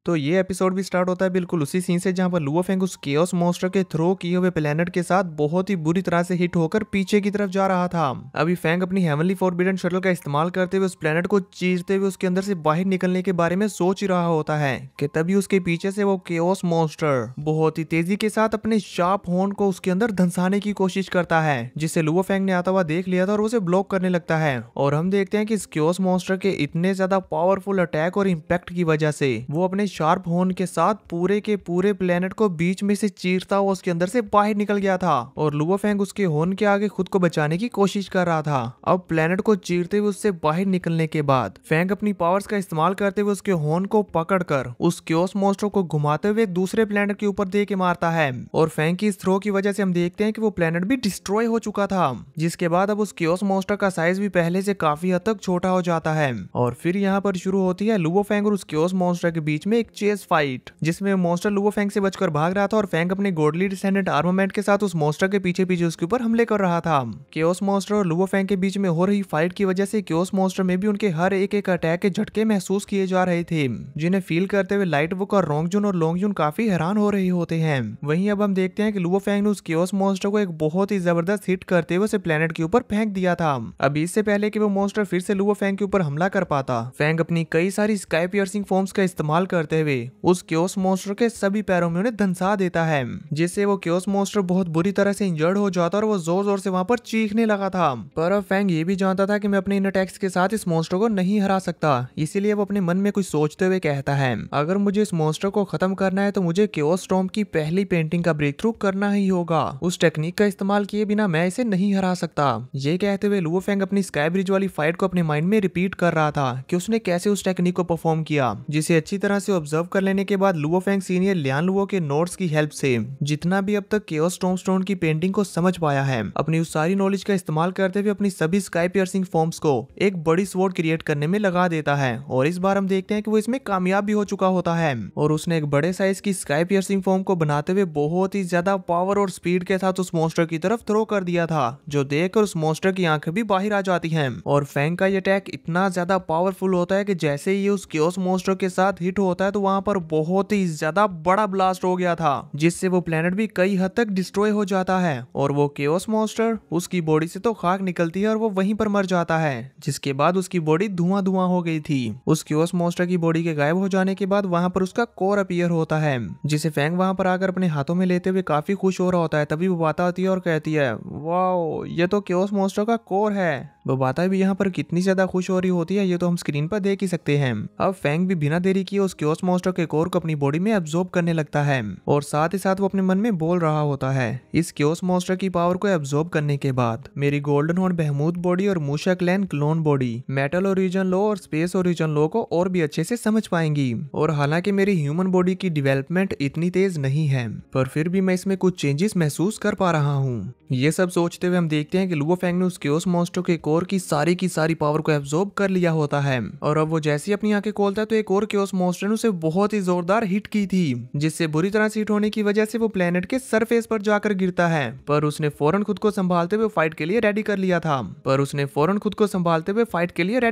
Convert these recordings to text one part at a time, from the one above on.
तो ये एपिसोड भी स्टार्ट होता है बिल्कुल उसी सीन से जहाँ पर लुओ फेंग उस केओस मॉन्स्टर के थ्रो किए हुए प्लेनेट के साथ बहुत ही बुरी तरह से हिट होकर पीछे की तरफ जा रहा था। अभी फेंग अपनी हेवनली फॉरबिडन शटल का इस्तेमाल करते हुए उस प्लेनेट को चीरते हुए उसके अंदर से बाहर निकलने के बारे में सोच ही रहा होता है कि तभी उसके पीछे से वो केओस मॉन्स्टर बहुत ही तेजी के साथ अपने शार्प हॉर्न को उसके अंदर धंसाने की कोशिश करता है, जिसे लुओ फेंग ने आता हुआ देख लिया था और उसे ब्लॉक करने लगता है। और हम देखते हैं कि इस केओस मॉन्स्टर के इतने ज्यादा पावरफुल अटैक और इम्पैक्ट की वजह से वो अपने शार्प हॉर्न के साथ पूरे के पूरे प्लेनेट को बीच में से चीरता हुआ उसके अंदर से बाहर निकल गया था और लुओ फेंग उसके हॉर्न के आगे खुद को बचाने की कोशिश कर रहा था। अब प्लेनेट को चीरते हुए उससे बाहर निकलने के बाद फेंग अपनी पावर्स का इस्तेमाल करते हुए उसके हॉर्न को पकड़कर उस केओस मॉन्स्टर को घुमाते हुए दूसरे प्लेनेट के ऊपर दे के मारता है और फेंग की इस थ्रो की वजह से हम देखते हैं कि वो प्लेनेट भी डिस्ट्रॉय हो चुका था, जिसके बाद अब उस केओस मॉन्स्टर का साइज भी पहले से काफी हद तक छोटा हो जाता है। और फिर यहाँ पर शुरू होती है लुओ फेंग और उस केओस मॉन्स्टर के बीच में एक चेस फाइट, जिसमें मॉन्स्टर लुओ फेंग से बचकर भाग रहा था और फेंग अपने गॉडली डिसेंडेंट आर्मामेंट के साथ उस मॉन्स्टर के पीछे पीछे उसके ऊपर हमले कर रहा था। केओस मॉन्स्टर और लुओ फेंग के बीच में हो रही फाइट की वजह से केओस मॉन्स्टर में भी उनके हर एक अटैक के झटके महसूस किए जा रहे थे, जिन्हें फील करते हुए लाइट बुक और रोंगजुन और लोंगजुन काफी हैरान हो रहे होते हैं। वहीं अब हम देखते हैं कि लुओ फेंग ने उस केओस मॉन्स्टर को एक बहुत ही जबरदस्त हिट करते हुए उसे प्लेनेट के ऊपर फेंक दिया था। अभी इससे पहले कि वो मॉन्स्टर फिर से लुओ फेंग के ऊपर हमला कर पाता, फेंग अपनी कई सारी स्काई पियर्सिंग फॉर्म्स का इस्तेमाल करते हुए उस केओस मॉन्स्टर के सभी पैरों में उन्हें धंसा देता है, जिससे वो केओस मॉन्स्टर बहुत बुरी तरह से इंजर्ड हो जाता और वो जोर जोर से वहां पर चीखने लगा था। पर अब फेंग ये भी जानता था कि मैं अपने इन अटैक्स के साथ इस मॉन्स्टर को नहीं हरा सकता, इसीलिए वो अपने मन में कुछ सोचते हुए कहता है अगर मुझे इस मॉन्स्टर को खत्म करना है तो मुझे केओस स्टॉर्म की पहली पेंटिंग का ब्रेक थ्रू करना ही होगा। उस टेक्निक का इस्तेमाल किए बिना मैं इसे नहीं हरा सकता। ये कहते हुए लुओ फेंग अपनी स्काई ब्रिज वाली फाइट को अपने माइंड में रिपीट कर रहा था कि उसने कैसे उस टेक्निक को परफॉर्म किया, जिसे अच्छी तरह से ऑब्जर्व कर लेने के बाद Luo Feng senior Lian Luo के नोट्स की हेल्प से जितना भी अब तक केओस स्टॉर्म स्टोन की पेंटिंग को समझ पाया है, अपनी उस सारी नॉलेज का इस्तेमाल करते हुए अपनी सभी स्काई पियर्सिंग फॉर्म्स को एक बड़ी स्वॉर्ड क्रिएट करने में लगा देता है। और इस बार हम देखते हैं कि वो इसमें कामयाब भी हो चुका होता है और उसने एक बड़े साइज की स्काई पियर्सिंग फॉर्म को बनाते हुए बहुत ही ज्यादा पावर और स्पीड के साथ उस मॉन्स्टर की तरफ थ्रो कर दिया था, जो देखकर उस मॉन्स्टर की आंखें भी बाहर आ जाती हैं। और फेंग का ये अटैक इतना ज्यादा पावरफुल होता है कि जैसे ही ये उस केओस मॉन्स्टर के साथ हिट होता है तो वहां पर बहुत ही ज्यादा बड़ा ब्लास्ट हो गया था, जिससे वो प्लेनेट भी कई हद तक डिस्ट्रॉय हो जाता है और वो केओस मॉन्स्टर उसकी बॉडी से तो खाक निकलती है और वो वहीं पर मर जाता है, जिसके बाद उसकी बॉडी धुआं धुआं हो गई थी। उस केओस मॉन्स्टर की बॉडी के गायब हो जाने के बाद वहां पर उसका कोर अपीयर होता है, जिसे फेंग वहां पर आकर अपने हाथों में लेते हुए काफी खुश हो रहा होता है। तभी वो बाता आती है और कहती है वाओ ये तो केओस मॉन्स्टर का कोर है। वो बाता भी यहाँ पर कितनी ज्यादा खुश हो रही होती है ये तो हम स्क्रीन पर देख ही सकते हैं। अब फेंग भी बिना देरी किए उस केओस मॉन्स्टर के कोर को अपनी बॉडी में एब्जॉर्ब करने लगता है और साथ ही साथ वो अपने मन में बोल रहा होता है इस केओस मॉन्स्टर की पावर को एब्जॉर्ब करने के बाद मेरी गोल्डन हॉर्न बहमूद बॉडी और मूशा clan clone body metal origin law और स्पेस ओरिजिन लॉ को और भी अच्छे से समझ पाएंगी। और हालांकि मेरी ह्यूमन बॉडी की डेवलपमेंट इतनी तेज नहीं है पर फिर भी मैं इसमें कुछ चेंजेस महसूस कर पा रहा हूँ। ये सब सोचते हुए हम देखते हैं कि लुओ फेंग ने उस केओस मॉन्स्टर के कोर की सारी पावर को एब्जॉर्ब कर लिया होता है और अब वो जैसे ही अपनी आंखें खोलता है तो एक और केओस मॉन्स्टर ने उसे बहुत ही जोरदार हिट की थी, जिससे बुरी तरह से हिट होने की वजह से वो प्लेनेट के सरफेस पर जाकर गिरता है। पर उसने फौरन खुद को संभालते हुए फाइट के लिए रेडी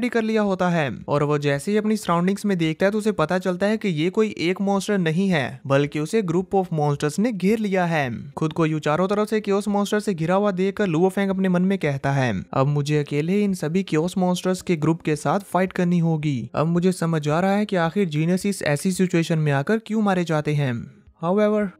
कर लिया होता है और वो जैसे ही अपनी सराउंडिंग्स में देखता है तो उसे पता चलता है कि ये कोई एक मॉन्स्टर नहीं है बल्कि उसे ग्रुप ऑफ मॉन्स्टर्स ने घेर लिया है। खुद को यूं चारों तरफ से केओस मॉन्स्टर से घिरा हुआ देखकर लुओ फेंग अपने मन में कहता है अब मुझे अकेले इन सभी केओस मॉन्स्टर्स के ग्रुप के साथ फाइट करनी होगी। अब मुझे समझ आ रहा है कि आखिर जीनियस ऐसी सिचुएशन में आकर क्यों मारे जाते हैं। हाउएवर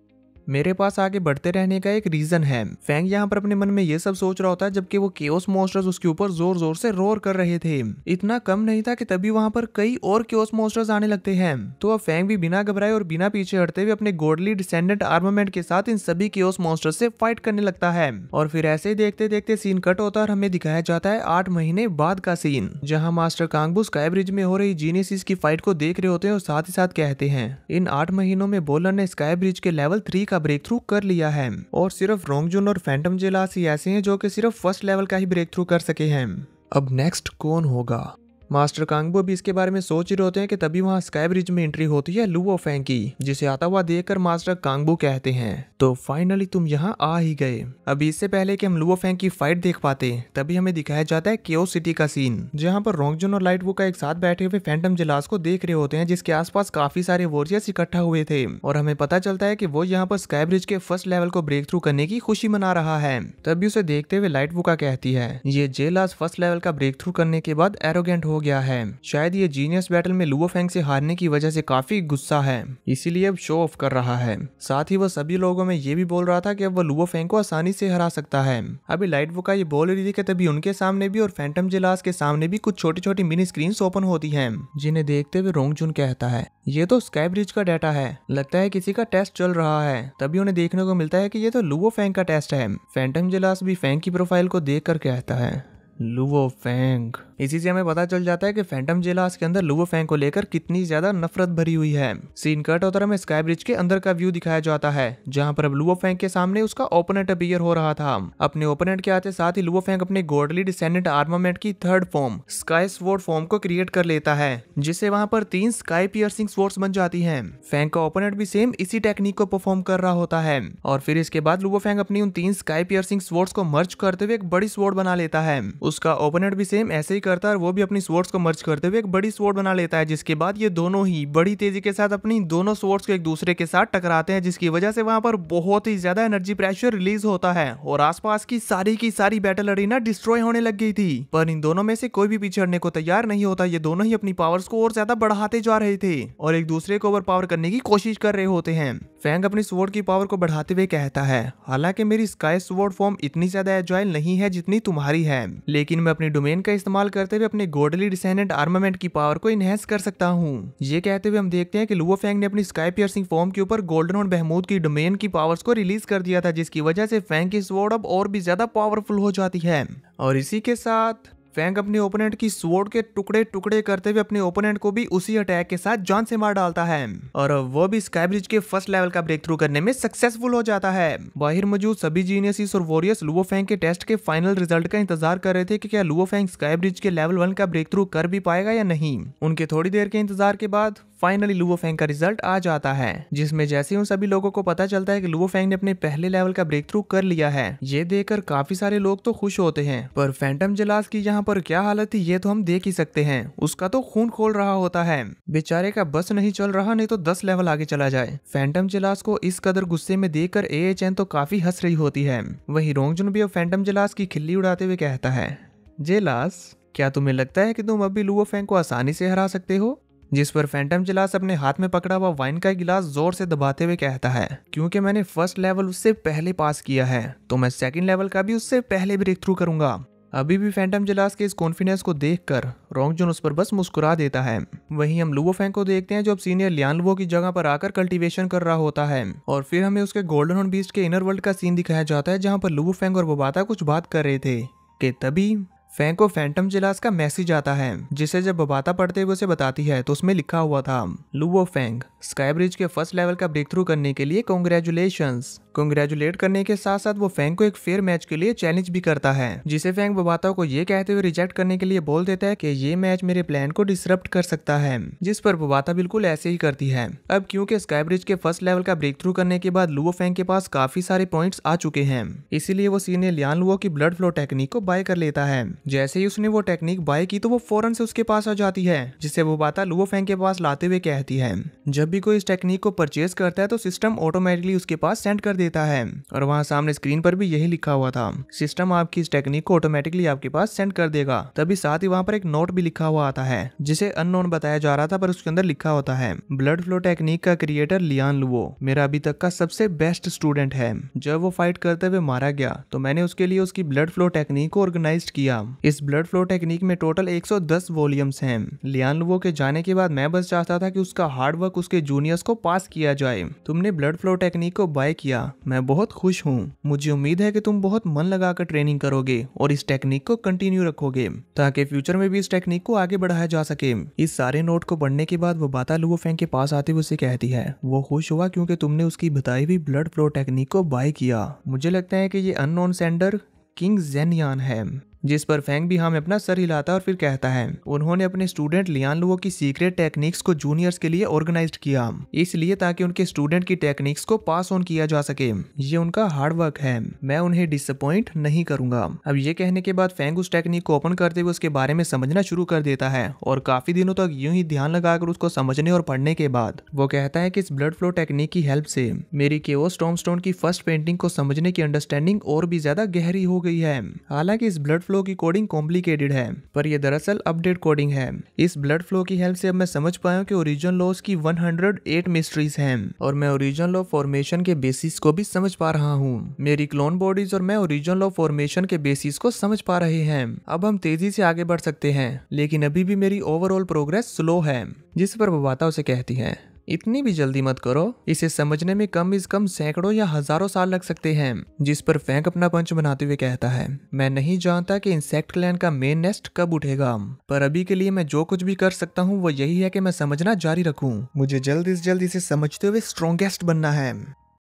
मेरे पास आगे बढ़ते रहने का एक रीजन है। फेंग यहाँ पर अपने मन में ये सब सोच रहा होता है जबकि वो केओस मॉन्स्टर्स उसके ऊपर जोर जोर से रोर कर रहे थे। इतना कम नहीं था कि तभी वहां पर कई और केओस मॉन्स्टर्स आने लगते हैं। तो अब फेंग भी बिना घबराए और बिना पीछे हटते हुए अपने गॉडली डिसेंडेंट आर्मामेंट के साथ इन सभी केओस मॉन्स्टर्स से फाइट करने लगता है। और फिर ऐसे ही देखते देखते सीन कट होता है और हमें दिखाया जाता है 8 महीने बाद का सीन, जहाँ मास्टर कांगबू स्काई ब्रिज में हो रही जीनियसिस की फाइट को देख रहे होते हैं और साथ ही साथ कहते हैं इन 8 महीनों में बोलर ने स्काई ब्रिज के लेवल 3 का ब्रेक थ्रू कर लिया है और सिर्फ रोंगजुन और फैंटम जेलास ही ऐसे हैं जो कि सिर्फ फर्स्ट लेवल का ही ब्रेक थ्रू कर सके हैं। अब नेक्स्ट कौन होगा? मास्टर कांगबो भी इसके बारे में सोच रहे होते हैं कि तभी वहाँ स्काई ब्रिज में एंट्री होती है लुओ फेंग की, जिसे आता हुआ देखकर मास्टर कांगबो कहते हैं तो फाइनली तुम यहाँ आ ही गए। अभी इससे पहले कि हम लुओ फेंग की फाइट देख पाते तभी हमें दिखाया जाता है केओस सिटी का सीन, जहाँ पर रोंगजुन और लाइट वुका एक साथ बैठे हुए फैंटम जिलास को देख रहे होते हैं, जिसके आसपास काफी सारे वॉरियर्स इकट्ठा हुए थे और हमें पता चलता है कि वो यहाँ पर स्काई ब्रिज के फर्स्ट लेवल को ब्रेक थ्रू करने की खुशी मना रहा है। तभी उसे देखते हुए लाइट वुका कहती है ये जेलास फर्स्ट लेवल का ब्रेक थ्रू करने के बाद एरोगेंट हो गया है, शायद ये जीनियस बैटल में लुओ फेंग से हारने की वजह से काफी गुस्सा है, इसीलिए अब शो ऑफ कर रहा है। साथ ही वह सभी लोगों में ये भी बोल रहा था कि अब वह लुओ फेंग को आसानी से हरा सकता है। अभी लाइट वुका ये बोल रही थी कि तभी उनके सामने भी और फैंटम जिलास के सामने भी कुछ छोटी छोटी मिनी स्क्रीन ओपन होती हैं, जिन्हें देखते हुए रोंगजुन कहता है ये तो स्काई ब्रिज का डाटा है, लगता है किसी का टेस्ट चल रहा है। तभी उन्हें देखने को मिलता है कि ये तो लुओ फेंग का टेस्ट है। फैंटम जिलास भी फेंग की प्रोफाइल को देखकर कहता है लुओ फेंग। इसी से हमें पता चल जाता है कि फैंटम जिलास के अंदर लुओ फेंग को लेकर कितनी ज्यादा नफरत भरी हुई है। सीन कट होता हमें स्काई ब्रिज के अंदर का व्यू दिखाया जाता है, जहां पर अब लुओ फेंग के सामने उसका ओपोनेंट अपीयर हो रहा था। अपने ओपोनेंट के आते साथ ही लुओ फेंग अपने गॉडली डिसेंडेंट आर्मामेंट की third form sky sword form को क्रिएट कर लेता है, जिससे वहां पर 3 स्काई पियर्सिंग स्वॉर्ड्स बन जाती हैं। फेंग का ओपोनेंट भी सेम इसी टेक्निक को परफॉर्म कर रहा होता है और फिर इसके बाद लुओ फेंग अपनी उन 3 स्काई पियर्सिंग स्वॉर्ड्स को मर्ज करते हुए एक बड़ी स्वॉर्ड बना लेता है। उसका ओपोनेंट भी सेम ऐसे ही करता है और वो भी अपनी स्वॉर्ड्स को मर्ज करते हुए एक बड़ी स्वॉर्ड बना लेता है, जिसके बाद ये दोनों ही बड़ी तेजी के साथ अपनी दोनों स्वॉर्ड्स को एक दूसरे के साथ टकराते हैं, जिसकी वजह से वहां पर बहुत ही ज्यादा एनर्जी प्रेशर रिलीज होता है और आसपास की सारी बैटल अरीना डिस्ट्रॉय होने लग गई थी। पर इन दोनों में से कोई भी पीछे हटने को तैयार नहीं होता। ये दोनों ही अपनी पावर्स को और ज्यादा बढ़ाते जा रहे थे और एक दूसरे को ओवर पावर करने की कोशिश कर रहे होते हैं। फैंग अपनी स्वॉर्ड की पावर को बढ़ाते हुए कहता है हालांकि मेरी स्काई स्वॉर्ड फॉर्म इतनी ज्यादा एजाइल नहीं है जितनी तुम्हारी है, लेकिन मैं अपनी डोमेन का इस्तेमाल करते हुए अपने गॉडली डिसेंडेंट आर्मामेंट की पावर को इनहेंस कर सकता हूँ। ये कहते हुए हम देखते हैं कि लुओ फेंग ने अपनी स्काई पियर्सिंग फॉर्म के ऊपर गोल्डन और बहमूद की डोमेन की पावर्स को रिलीज कर दिया था, जिसकी वजह से फैंग की स्वॉर्ड अब और भी ज्यादा पावरफुल हो जाती है। और इसी के साथ फैंग अपने ओपोनेंट की स्वॉर्ड के टुकड़े टुकड़े करते हुए अपने ओपोनेंट को भी उसी अटैक के साथ जान से मार डालता है और वो भी स्काई ब्रिज के फर्स्ट लेवल का ब्रेक थ्रू करने में सक्सेसफुल हो जाता है। बाहर मौजूद सभी जीनियस और वॉरियर्स लुओ फेंग के टेस्ट के फाइनल रिजल्ट का इंतजार कर रहे थे कि क्या लुओ फेंग स्काई ब्रिज के लेवल 1 का ब्रेक थ्रू कर भी पाएगा या नहीं। उनके थोड़ी देर के इंतजार के बाद फाइनली लुओ फेंग का रिजल्ट आ जाता है, जिसमें जैसे ही उन सभी लोगों को पता चलता है कि लुओ फेंग ने अपने पहले लेवल का ब्रेक थ्रू कर लिया है। ये देखकर काफी सारे लोग तो खुश होते हैं, पर फैंटम जिलास की यहाँ पर क्या हालत थी ये तो हम देख ही सकते हैं। उसका तो खून खोल रहा होता है, बेचारे का बस नहीं चल रहा, नहीं तो 10 लेवल आगे चला जाए। फैंटम जिलास को इस कदर गुस्से में देखकर एएचएन तो काफी हंस रही होती है। वहीं रोंगजुन भी अब फैंटम जिलास की खिल्ली उड़ाते हुए कहता है जिलास क्या तुम्हें लगता है कि तुम अभी लुओ फेंग को आसानी से हरा सकते हो। जिस पर फैंटम जिलास अपने हाथ में पकड़ा हुआ वाइन का गिलास जोर से दबाते हुए कहता है क्योंकि मैंने फर्स्ट लेवल उससे पहले पास किया है तो मैं सेकंड लेवल का भी उससे पहले ब्रेक थ्रू करूंगा। अभी भी फैंटम जिलास के इस कॉन्फिडेंस को देखकर रोंगजुन उस पर बस मुस्कुरा देता है। वहीं हम लुओ फेंग को देखते हैं जो अब सीनियर लियान लुओ की जगह पर आकर कल्टीवेशन कर रहा होता है और फिर हमें उसके गोल्डन हॉर्न बीस्ट के इनर वर्ल्ड का सीन दिखाया जाता है, जहाँ पर लुओ फेंग और बोबाता कुछ बात कर रहे थे कि तभी फैंग को फैंटम जिलास का मैसेज आता है, जिसे जब बोबाता पढ़ते हुए उसे बताती है तो उसमें लिखा हुआ था लुओ फेंग स्काई ब्रिज के फर्स्ट लेवल का ब्रेक थ्रू करने के लिए कांग्रेचुलेशंस। कांग्रेचुलेट करने के साथ साथ वो फैंग को एक फेयर मैच के लिए चैलेंज भी करता है, जिसे फैंग बोबाता को ये कहते हुए रिजेक्ट करने के लिए बोल देता है कि ये मैच मेरे प्लान को डिसरप्ट कर सकता है, जिस पर बोबाता बिल्कुल ऐसे ही करती है। अब क्योंकि स्काई ब्रिज के फर्स्ट लेवल का ब्रेक थ्रू करने के बाद लुओ फेंग के पास काफी सारे पॉइंट्स आ चुके हैं, इसीलिए वो सीनियर लियान लुओ की ब्लड फ्लो टेक्निक को बाय कर लेता है। जैसे ही उसने वो टेक्निक बाय की तो वो फौरन से उसके पास आ जाती है, जिसे बोबाता लुओ फेंग के पास लाते हुए कहती है जब भी कोई इस टेक्निक को परचेज करता है तो सिस्टम ऑटोमेटिकली उसके पास सेंड कर देता है। और वहाँ सामने स्क्रीन पर भी यही लिखा हुआ था, सिस्टम आपकी इस टेक्निक को ऑटोमेटिकली आपके पास सेंड कर देगा। तभी साथ ही वहाँ पर एक नोट भी लिखा हुआ आता है, जिसे अननोन बताया जा रहा था, पर उसके अंदर लिखा होता है ब्लड फ्लो टेक्निक का क्रिएटर लियान लुओ मेरा अभी तक का सबसे बेस्ट स्टूडेंट है। जब वो फाइट करते हुए मारा गया तो मैंने उसके लिए उसकी ब्लड फ्लो टेक्निक को ऑर्गेनाइज किया। इस ब्लड फ्लो टेक्निक में टोटल 110 वॉल्यूम्स हैं। लियान लुओ के जाने के बाद मैं बस चाहता था कि उसका हार्ड वर्क उसके जूनियर्स को पास किया जाए। तुमने ब्लड फ्लो टेक्निक को बाय किया, मैं बहुत खुश हूँ। मुझे उम्मीद है कि तुम बहुत मन लगाकर ट्रेनिंग करोगे और इस टेक्निक को कंटिन्यू रखोगे ताकि फ्यूचर में भी इस टेक्निक को आगे बढ़ाया जा सके। इस सारे नोट को पढ़ने के बाद वो बाता लुओ फेंग के पास आते हुए उसे कहती है वो खुश हुआ क्योंकि तुमने उसकी बताई हुई ब्लड फ्लो टेक्निक को बाय किया। मुझे लगता है कि ये अननोन सेंडर किंग जेनयान है। जिस पर फैंग भी हमें अपना सर हिलाता है और फिर कहता है उन्होंने अपने स्टूडेंट लियान लुओ की सीक्रेट टेक्निक्स को जूनियर्स के लिए ऑर्गेनाइज किया, इसलिए ताकि उनके स्टूडेंट की टेक्निक्स को पास ऑन किया जा सके। ये उनका हार्ड वर्क है, मैं उन्हें डिसअपॉइंट नहीं करूंगा। अब ये कहने के बाद फैंग उस टेक्निक को ओपन करते हुए उसके बारे में समझना शुरू कर देता है और काफी दिनों तक यूं ही ध्यान लगाकर उसको समझने और पढ़ने के बाद वो कहता है कि इस ब्लड फ्लो टेक्निक की हेल्प से मेरी केओस टॉमस्टोन की फर्स्ट पेंटिंग को समझने की अंडरस्टैंडिंग और भी ज्यादा गहरी हो गई है। हालांकि इस ब्लड फ्लो की कोडिंग कॉम्प्लिकेटेड है, पर यह दरअसल अपडेट कोडिंग है। इस ब्लड फ्लो की हेल्प से अब मैं समझ पाया हूं कि ओरिजिन लॉज की 108 मिस्ट्रीज हैं और मैं ओरिजिन लॉ फॉर्मेशन के बेसिस को भी समझ पा रहा हूँ। मेरी क्लोन बॉडीज और मैं ओरिजिन लॉ फॉर्मेशन के बेसिस को समझ पा रहे हैं। अब हम तेजी से आगे बढ़ सकते हैं, लेकिन अभी भी मेरी ओवरऑल प्रोग्रेस स्लो है। जिस पर वबाता उसे कहती है इतनी भी जल्दी मत करो, इसे समझने में कम से कम सैकड़ों या हजारों साल लग सकते हैं। जिस पर फैंक अपना पंच बनाते हुए कहता है मैं नहीं जानता कि इंसेक्ट क्लैन का मेन नेस्ट कब उठेगा, पर अभी के लिए मैं जो कुछ भी कर सकता हूँ वो यही है कि मैं समझना जारी रखूं। मुझे जल्द से जल्द इसे समझते हुए स्ट्रॉन्गेस्ट बनना है।